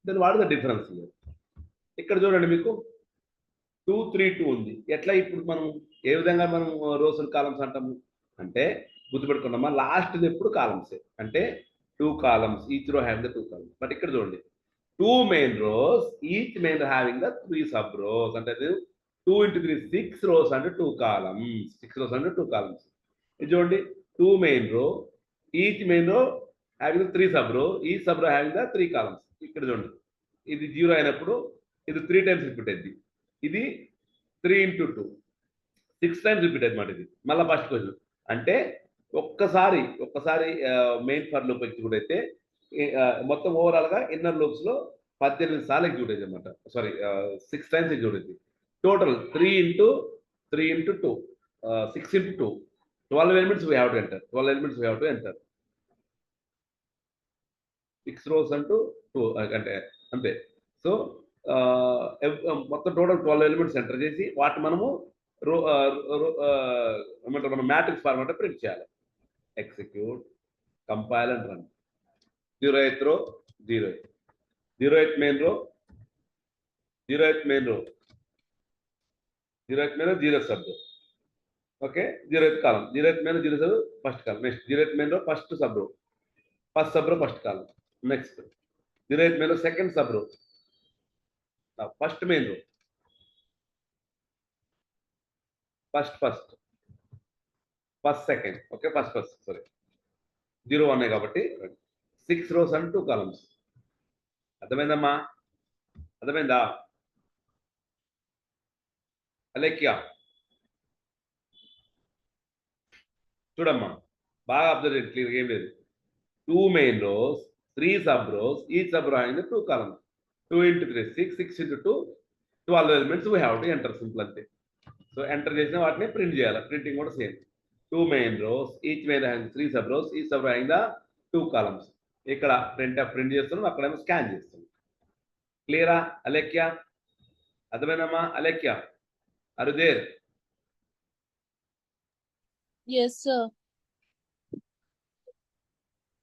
Then what is the difference? ఇక్కడ చూడండి మీకు 2 3 2 ఉంది. ఎట్లా ఇప్పుడు మనం ఏ విధంగా మనం రోస్ అండ్ కాలమ్స్ అంటాము అంటే, గుర్తుపెట్టుకున్నామా, లాస్ట్ది ఎప్పుడు కాలమ్సే. అంటే 2 columns, each row have the 2 columns. But ఇక్కడ చూడండి 2 main rows, each main having the 3 sub rows. అంటే 2 into 3 6 రోస్ అంటే 2 కాలమ్స్. 6 రోస్ అంటే 2 కాలమ్స్. ఇది చూడండి 2 మెయిన్ రో, ఈచ్ మెయిన్ రో హ్యావింగ్ 3 సబ్ రో, each sub row having the 3 columns. ఇక్కడ చూడండి ఇది 0 అయినప్పుడు ఇది 3 టైమ్స్ రిపీట్ అయింది. ఇది 3 into 2 6 టైమ్స్ రిపీట్ అన్నమాట. ఇది మళ్ళీ ఫస్ట్ క్వశ్చన్ అంటే ఒక్కసారి మెయిన్ ఫర్ లూప్ ఎగ్జిక్యూట్ అయితే మొత్తం ఓవరాల్గా ఇన్నర్ లూప్స్లో 18 సార్లు ఎగ్జిక్యూట్ అయింది అనమాట. సారీ 6 టైమ్స్ ఎగ్జిక్యూట్ అయింది. Total 3 into 2 6 into 2 12 elements we have to enter. 12 elements we have to enter. 6 rows అంటూ 2 అంటే అంతే. సో మొత్తం టోటల్ 12 ఎలిమెంట్స్ ఎంటర్ చేసి వాటి మనము ఏమంటారు మనం మ్యాట్రిక్స్ ఫార్మాట్ ప్రింట్ చేయాలి. Execute, compile and run. 0th row 0th, 0th main row 0th main row 0th sub row. Okay, 0th column 0th main row 0th first column. Next 0th main row first sub row, first sub row first column. Next 0th main row second sub row, first main row first second. Okay, first sorry 0 1 కాబట్టి 6 rows and 2 columns. అర్థమైందమ్మా? అర్థమైందా అలేఖ్య? చూడమ్మా బాగా observe చేయండి, clear ఏం లేదు. 2 main rows, 3 sub rows, ఈ sub row అయిన 2 columns. 2 into 3 6, 6 into 2 12 elements we have to enter. Simple అంతే. సో ఎంటర్ చేసిన వాటిని ప్రింట్ చేయాలి. ప్రింటింగ్ కూడా same. 2 main rows, each main having 3 sub rows, ఈ sub row having the 2 columns. ఇక్కడ print చేస్తున్నాం, అక్కడేమో స్కాన్ చేస్తున్నాం. క్లియరా అలేఖ్య? అర్థమైందమ్మా Alekhya? Are you there? Yes, sir.